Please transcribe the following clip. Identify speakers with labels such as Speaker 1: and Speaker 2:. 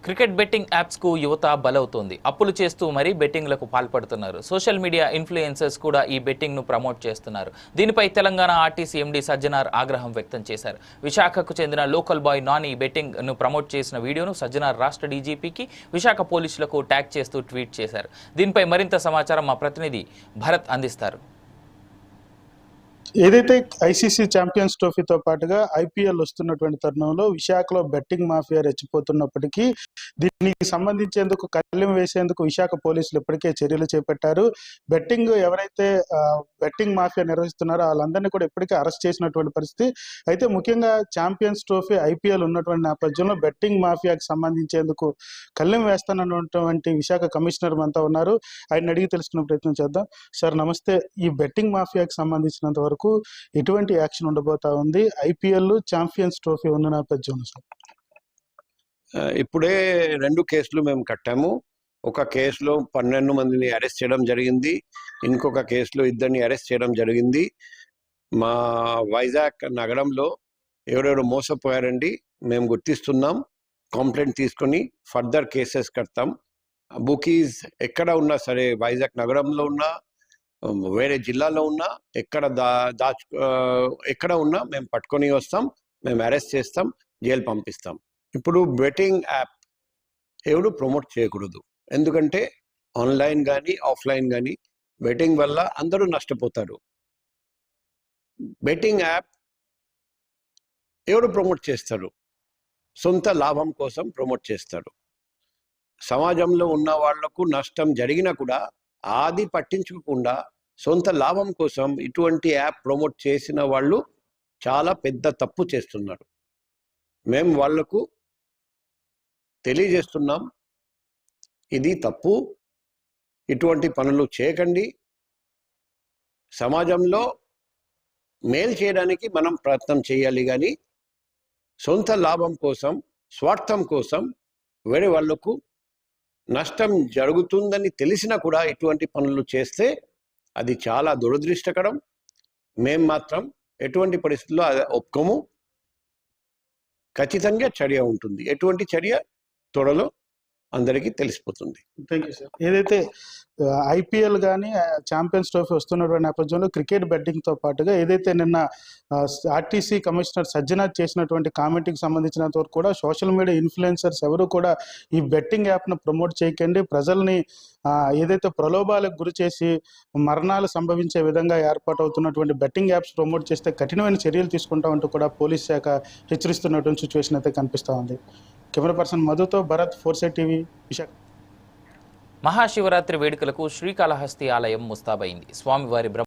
Speaker 1: Cricket betting apps కు యువత బలవుతోంది. అప్పులు చేస్తూ మరీ బెట్టింగ్లకు పాల్పడుతున్నారు. సోషల్ మీడియా ఇన్ఫ్లుయెన్సర్స్ కూడా ఈ బెట్టింగ్ ను ప్రమోట్ చేస్తున్నారు. దీనిపై తెలంగాణ ఆర్టీసీ ఎండీ సజ్జనార్ ఆగ్రహం వ్యక్తం చేశారు. విశాఖకు చెందిన లోకల్ బాయ్ నాని బెట్టింగ్ ను ప్రమోట్ చేసిన వీడియోను సజ్జనార్ రాష్ట్ర డీజీపీకి విశాఖ పోలీసులకు ట్యాగ్ చేస్తూ ట్వీట్ చేశారు. దీనిపై మరింత సమాచారం మా ప్రతినిధి భరత్ అందిస్తారు.
Speaker 2: ఏదైతే ఐసీసీ ఛాంపియన్స్ ట్రోఫీతో పాటుగా ఐపీఎల్ వస్తున్నటువంటి తరుణంలో విశాఖలో బెట్టింగ్ మాఫియా రెచ్చిపోతున్నప్పటికీ దీనికి సంబంధించేందుకు కళ్ళెం వేసేందుకు విశాఖ పోలీసులు ఇప్పటికే చర్యలు చేపట్టారు. బెట్టింగ్ ఎవరైతే బెట్టింగ్ మాఫియా నిర్వహిస్తున్నారో వాళ్ళందరినీ కూడా ఇప్పటికే అరెస్ట్ చేసినటువంటి పరిస్థితి. అయితే ముఖ్యంగా ఛాంపియన్స్ ట్రోఫీ ఐపీఎల్ ఉన్నటువంటి నేపథ్యంలో బెట్టింగ్ మాఫియాకి సంబంధించేందుకు కళ్ళెం వేస్తానన్నటువంటి విశాఖ కమిషనర్ అంతా ఉన్నారు. ఆయన అడిగి తెలుసుకునే ప్రయత్నం చేద్దాం. సార్ నమస్తే. ఈ బెట్టింగ్ మాఫియాకి సంబంధించినంత వరకు ఎటువంటి యాక్షన్ ఉండబోతా ఉంది ఐపీఎల్ ఛాంపియన్స్ ట్రోఫీ ఉన్న నేపథ్యంలో? సార్
Speaker 3: ఇప్పుడే 2 కేసులు మేము కట్టాము. ఒక కేసులో 12 మందిని అరెస్ట్ చేయడం జరిగింది. ఇంకొక కేసులో 2 అరెస్ట్ చేయడం జరిగింది. మా వైజాగ్ నగరంలో ఎవరెవరు మోసపోయారండి మేము గుర్తిస్తున్నాం. కంప్లైంట్ తీసుకొని ఫర్దర్ కేసెస్ కడతాం. బుకీస్ ఎక్కడ ఉన్నా సరే, వైజాగ్ నగరంలో ఉన్నా, వేరే జిల్లాలో ఉన్నా, ఎక్కడ ఉన్నా మేము పట్టుకొని వస్తాం, మేము అరెస్ట్ చేస్తాం, జైలు పంపిస్తాం. ఇప్పుడు బెట్టింగ్ యాప్ ఎవరు ప్రమోట్ చేయకూడదు. ఎందుకంటే ఆన్లైన్ కానీ ఆఫ్లైన్ కానీ బెట్టింగ్ వల్ల అందరూ నష్టపోతారు. బెట్టింగ్ యాప్ ఎవరు ప్రమోట్ చేస్తారు? సొంత లాభం కోసం ప్రమోట్ చేస్తారు. సమాజంలో ఉన్న వాళ్లకు నష్టం జరిగినా కూడా అది పట్టించుకోకుండా సొంత లాభం కోసం ఇటువంటి యాప్ ప్రమోట్ చేసిన వాళ్ళు చాలా పెద్ద తప్పు చేస్తున్నారు. మేము వాళ్లకు తెలియజేస్తున్నాం, ఇది తప్పు, ఇటువంటి పనులు చేయకండి. సమాజంలో మేలు చేయడానికి మనం ప్రయత్నం చేయాలి, కానీ సొంత లాభం కోసం, స్వార్థం కోసం వేరే వాళ్లకు నష్టం జరుగుతుందని తెలిసినా కూడా ఇటువంటి పనులు చేస్తే అది చాలా దురదృష్టకరం. మేము మాత్రం ఎటువంటి పరిస్థితుల్లో ఒప్పుకోము. ఖచ్చితంగా చర్య ఉంటుంది. ఎటువంటి చర్య త్వరలో అందరికీ తెలిసిపోతుంది.
Speaker 2: Thank you sir. ఏదైతే ఐపీఎల్ కానీ ఛాంపియన్స్ ట్రోఫీ వస్తున్నటువంటి నేపథ్యంలో క్రికెట్ బెట్టింగ్తో పాటుగా ఏదైతే నిన్న ఆర్టీసీ కమిషనర్ సజ్జనార్ చేసినటువంటి కామెంట్కి సంబంధించినంత వరకు కూడా సోషల్ మీడియా ఇన్ఫ్లుయెన్సర్స్ ఎవరు కూడా ఈ బెట్టింగ్ యాప్ను ప్రమోట్ చేయకండి, ప్రజల్ని ఏదైతే ప్రలోభాలకు గురి చేసి మరణాలు సంభవించే విధంగా ఏర్పాటవుతున్నటువంటి బెట్టింగ్ యాప్స్ ప్రమోట్ చేస్తే కఠినమైన చర్యలు తీసుకుంటామంటూ కూడా పోలీస్ శాఖ హెచ్చరిస్తున్నటువంటి సిచ్యువేషన్ అయితే కనిపిస్తూ ఉంది. కెమెరా పర్సన్ మధుతో భరత్, 4 టీవీ, విశాఖ.
Speaker 1: మహాశివరాత్రి వేడుకలకు శ్రీకాళహస్తి ఆలయం ముస్తాబైంది. స్వామివారి